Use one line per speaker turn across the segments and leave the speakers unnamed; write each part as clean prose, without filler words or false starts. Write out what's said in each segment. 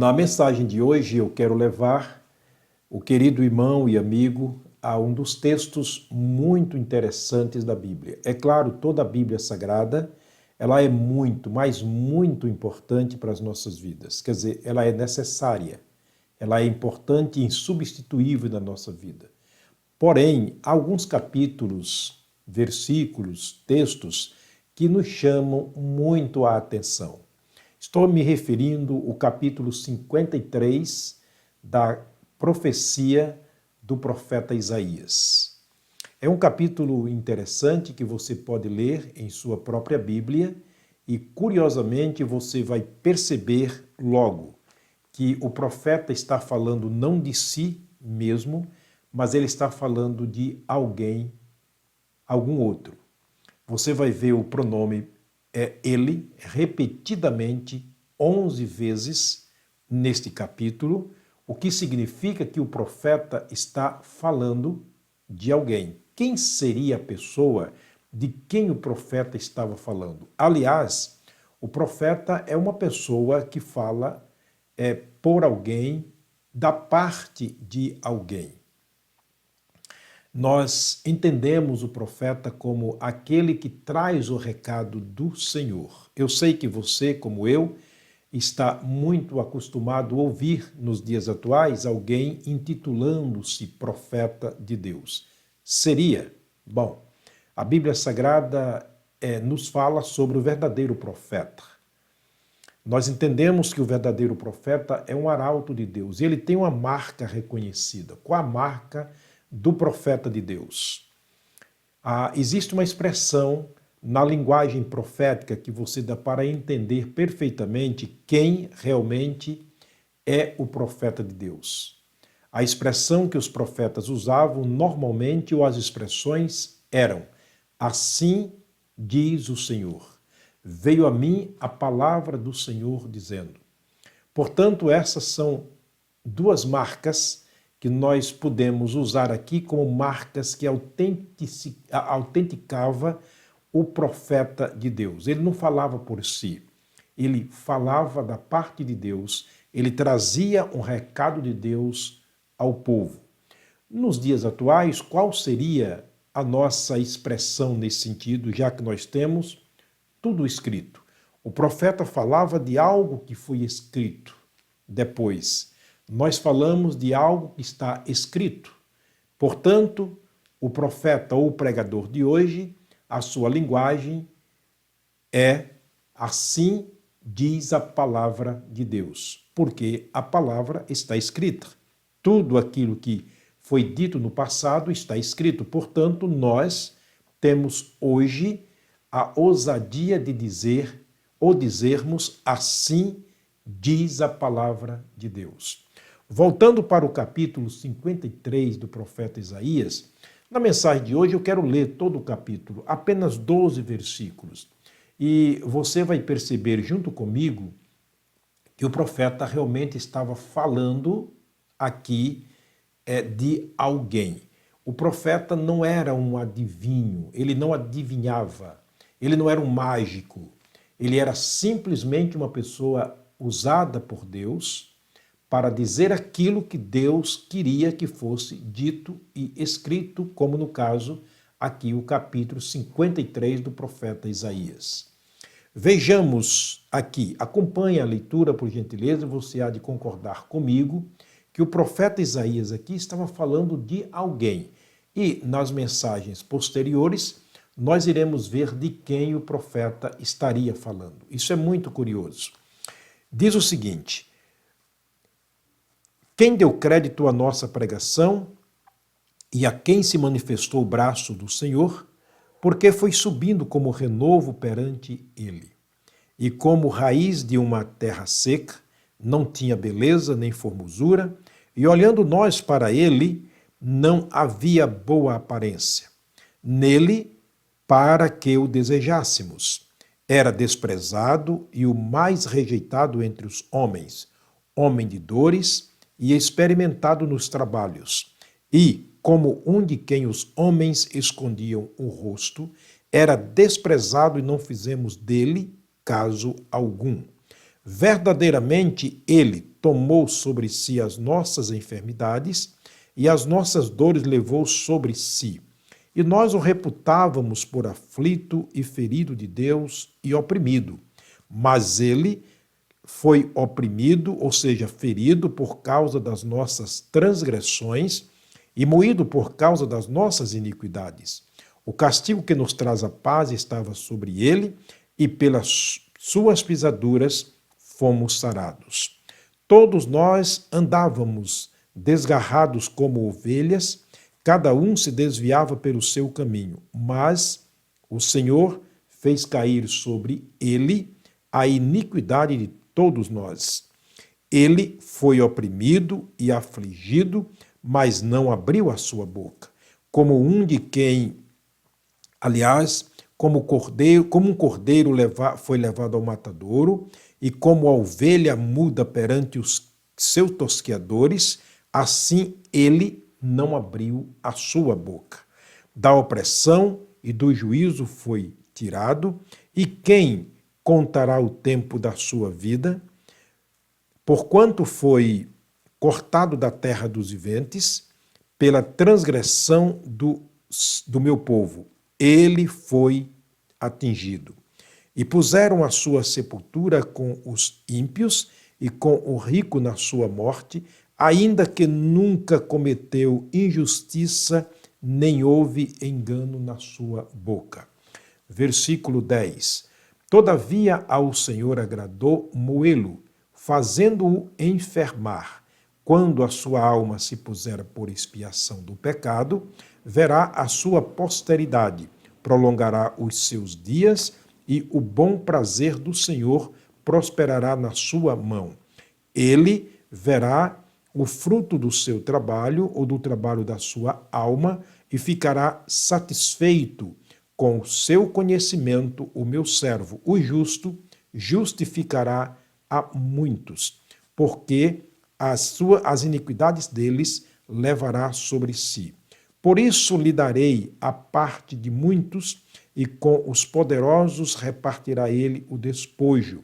Na mensagem de hoje eu quero levar o querido irmão e amigo a um dos textos muito interessantes da Bíblia. É claro, toda a Bíblia Sagrada, ela é muito, mas muito importante para as nossas vidas. Quer dizer, ela é necessária, ela é importante e insubstituível na nossa vida. Porém, há alguns capítulos, versículos, textos que nos chamam muito a atenção. Estou me referindo ao capítulo 53 da profecia do profeta Isaías. É um capítulo interessante que você pode ler em sua própria Bíblia e, curiosamente, você vai perceber logo que o profeta está falando não de si mesmo, mas ele está falando de alguém, algum outro. Você vai ver o pronome ele repetidamente 11 vezes neste capítulo, o que significa que o profeta está falando de alguém. Quem seria a pessoa de quem o profeta estava falando? Aliás, o profeta é uma pessoa que fala por alguém, da parte de alguém. Nós entendemos o profeta como aquele que traz o recado do Senhor. Eu sei que você, como eu, está muito acostumado a ouvir nos dias atuais alguém intitulando-se profeta de Deus. Seria? Bom, a Bíblia Sagrada nos fala sobre o verdadeiro profeta. Nós entendemos que o verdadeiro profeta é um arauto de Deus e ele tem uma marca reconhecida. Qual a marca do profeta de Deus? Existe uma expressão na linguagem profética que você dá para entender perfeitamente quem realmente é o profeta de Deus. A expressão que os profetas usavam normalmente, ou as expressões eram: assim diz o Senhor. Veio a mim a palavra do Senhor dizendo. Portanto, essas são duas marcas que nós podemos usar aqui como marcas que autenticava o profeta de Deus. Ele não falava por si, ele falava da parte de Deus, ele trazia um recado de Deus ao povo. Nos dias atuais, qual seria a nossa expressão nesse sentido, já que nós temos tudo escrito? O profeta falava de algo que foi escrito depois. Nós falamos de algo que está escrito. Portanto, o profeta ou o pregador de hoje, a sua linguagem é assim diz a palavra de Deus, porque a palavra está escrita. Tudo aquilo que foi dito no passado está escrito. Portanto, nós temos hoje a ousadia de dizer ou dizermos assim diz a palavra de Deus. Voltando para o capítulo 53 do profeta Isaías, na mensagem de hoje eu quero ler todo o capítulo, apenas 12 versículos. E você vai perceber junto comigo que o profeta realmente estava falando aqui de alguém. O profeta não era um adivinho, ele não adivinhava, ele não era um mágico, ele era simplesmente uma pessoa usada por Deus para dizer aquilo que Deus queria que fosse dito e escrito, como no caso aqui o capítulo 53 do profeta Isaías. Vejamos aqui, acompanhe a leitura por gentileza, você há de concordar comigo que o profeta Isaías aqui estava falando de alguém. E nas mensagens posteriores, nós iremos ver de quem o profeta estaria falando. Isso é muito curioso. Diz o seguinte: quem deu crédito à nossa pregação e a quem se manifestou o braço do Senhor, porque foi subindo como renovo perante ele. E como raiz de uma terra seca, não tinha beleza nem formosura, e olhando nós para ele, não havia boa aparência. Nele, para que o desejássemos. Era desprezado e o mais rejeitado entre os homens, homem de dores e experimentado nos trabalhos. E, como um de quem os homens escondiam o rosto, era desprezado e não fizemos dele caso algum. Verdadeiramente ele tomou sobre si as nossas enfermidades e as nossas dores levou sobre si. E nós o reputávamos por aflito e ferido de Deus e oprimido. Mas ele foi oprimido, ou seja, ferido por causa das nossas transgressões e moído por causa das nossas iniquidades. O castigo que nos traz a paz estava sobre ele, e pelas suas pisaduras fomos sarados. Todos nós andávamos desgarrados como ovelhas, cada um se desviava pelo seu caminho, mas o Senhor fez cair sobre ele a iniquidade de todos nós. Ele foi oprimido e afligido, mas não abriu a sua boca. Como um de quem, aliás, como um cordeiro foi levado ao matadouro, e como a ovelha muda perante os seus tosqueadores, assim ele não abriu a sua boca. Da opressão e do juízo foi tirado, e quem contará o tempo da sua vida? Porquanto foi cortado da terra dos viventes, pela transgressão do meu povo, ele foi atingido. E puseram a sua sepultura com os ímpios e com o rico na sua morte, ainda que nunca cometeu injustiça, nem houve engano na sua boca. Versículo 10. Todavia ao Senhor agradou moê-lo, fazendo-o enfermar. Quando a sua alma se puser por expiação do pecado, verá a sua posteridade, prolongará os seus dias, e o bom prazer do Senhor prosperará na sua mão. Ele verá o fruto do seu trabalho ou do trabalho da sua alma e ficará satisfeito. Com o seu conhecimento, o meu servo, o justo, justificará a muitos, porque as iniquidades deles levará sobre si. Por isso lhe darei a parte de muitos, e com os poderosos repartirá ele o despojo,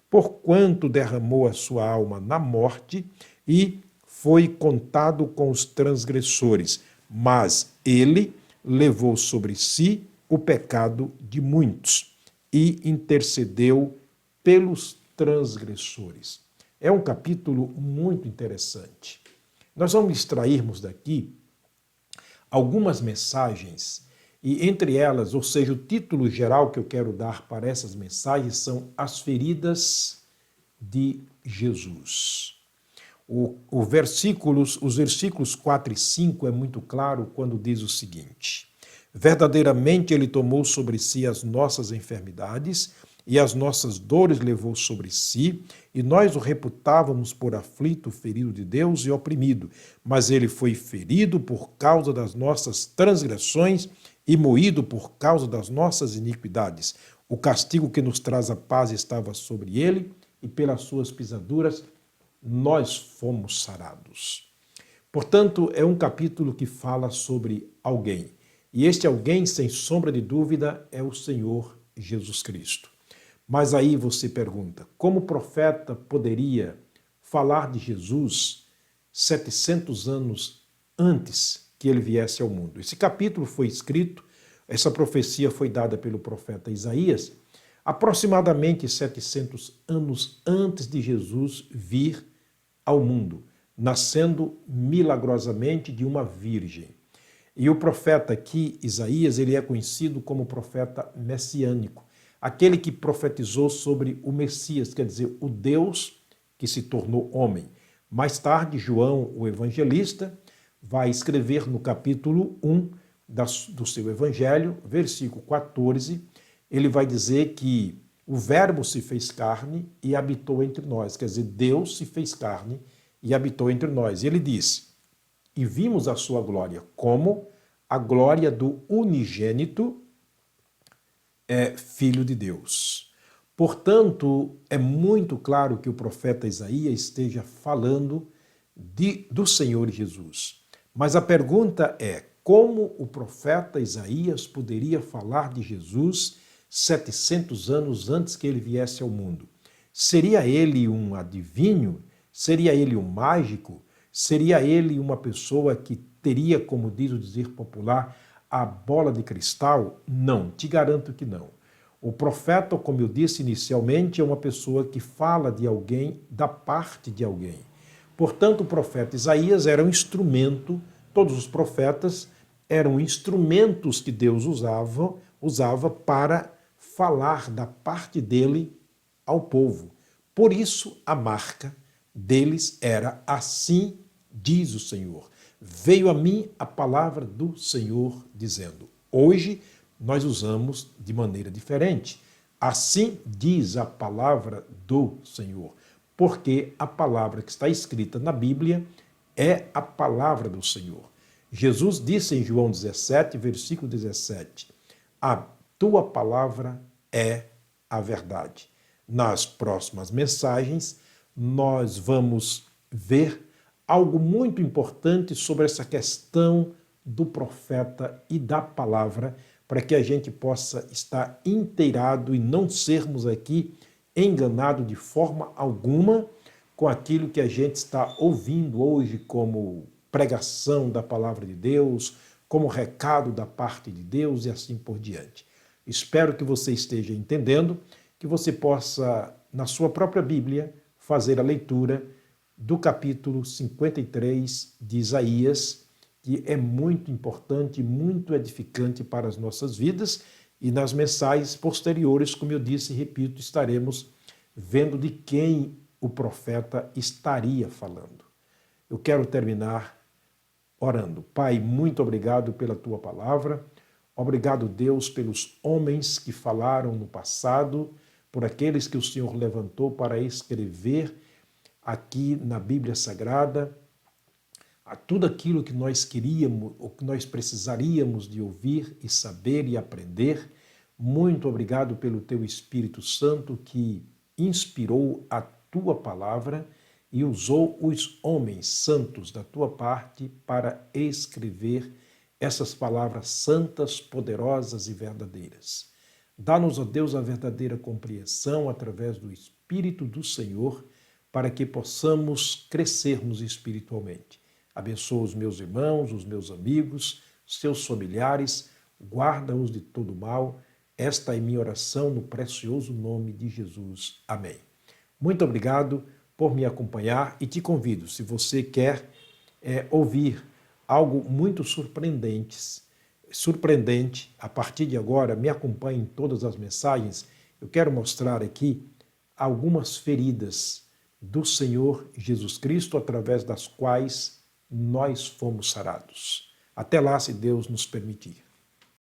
porquanto derramou a sua alma na morte e foi contado com os transgressores, mas ele levou sobre si o pecado de muitos e intercedeu pelos transgressores. É um capítulo muito interessante. Nós vamos extrairmos daqui algumas mensagens, e entre elas, ou seja, o título geral que eu quero dar para essas mensagens são As Feridas de Jesus. Os versículos 4 e 5 é muito claro quando diz o seguinte: verdadeiramente ele tomou sobre si as nossas enfermidades e as nossas dores levou sobre si, e nós o reputávamos por aflito, ferido de Deus e oprimido. Mas ele foi ferido por causa das nossas transgressões e moído por causa das nossas iniquidades. O castigo que nos traz a paz estava sobre ele, e pelas suas pisaduras nós fomos sarados. Portanto, é um capítulo que fala sobre alguém. E este alguém, sem sombra de dúvida, é o Senhor Jesus Cristo. Mas aí você pergunta, como o profeta poderia falar de Jesus 700 anos antes que ele viesse ao mundo? Esse capítulo foi escrito, essa profecia foi dada pelo profeta Isaías, aproximadamente 700 anos antes de Jesus vir ao mundo, nascendo milagrosamente de uma virgem. E o profeta aqui, Isaías, ele é conhecido como profeta messiânico, aquele que profetizou sobre o Messias, quer dizer, o Deus que se tornou homem. Mais tarde, João, o evangelista, vai escrever no capítulo 1 do seu evangelho, versículo 14, ele vai dizer que o Verbo se fez carne e habitou entre nós, quer dizer, Deus se fez carne e habitou entre nós. E ele disse, e vimos a sua glória como a glória do unigênito Filho de Deus. Portanto, é muito claro que o profeta Isaías esteja falando do Senhor Jesus. Mas a pergunta é, como o profeta Isaías poderia falar de Jesus 700 anos antes que ele viesse ao mundo? Seria ele um adivinho? Seria ele um mágico? Seria ele uma pessoa que teria, como diz o dizer popular, a bola de cristal? Não, te garanto que não. O profeta, como eu disse inicialmente, é uma pessoa que fala de alguém, da parte de alguém. Portanto, o profeta Isaías era um instrumento, todos os profetas eram instrumentos que Deus usava para falar da parte dele ao povo. Por isso, a marca deles era: assim diz o Senhor. Veio a mim a palavra do Senhor dizendo. Hoje, nós usamos de maneira diferente. Assim diz a palavra do Senhor. Porque a palavra que está escrita na Bíblia é a palavra do Senhor. Jesus disse em João 17, versículo 17, a tua palavra é a verdade. Nas próximas mensagens, nós vamos ver algo muito importante sobre essa questão do profeta e da palavra, para que a gente possa estar inteirado e não sermos aqui enganados de forma alguma com aquilo que a gente está ouvindo hoje como pregação da palavra de Deus, como recado da parte de Deus e assim por diante. Espero que você esteja entendendo, que você possa, na sua própria Bíblia, fazer a leitura do capítulo 53 de Isaías, que é muito importante, muito edificante para as nossas vidas, e nas mensagens posteriores, como eu disse e repito, estaremos vendo de quem o profeta estaria falando. Eu quero terminar orando. Pai, muito obrigado pela tua palavra. Obrigado, Deus, pelos homens que falaram no passado, por aqueles que o Senhor levantou para escrever aqui na Bíblia Sagrada a tudo aquilo que nós queríamos, ou que nós precisaríamos de ouvir e saber e aprender. Muito obrigado pelo teu Espírito Santo que inspirou a tua palavra e usou os homens santos da tua parte para escrever essas palavras santas, poderosas e verdadeiras. Dá-nos, ó Deus, a verdadeira compreensão através do Espírito do Senhor, para que possamos crescermos espiritualmente. Abençoa os meus irmãos, os meus amigos, seus familiares, guarda-os de todo mal. Esta é minha oração no precioso nome de Jesus. Amém. Muito obrigado por me acompanhar e te convido, se você quer ouvir algo muito surpreendente, a partir de agora, me acompanhe em todas as mensagens. Eu quero mostrar aqui algumas feridas do Senhor Jesus Cristo, através das quais nós fomos sarados. Até lá, se Deus nos permitir.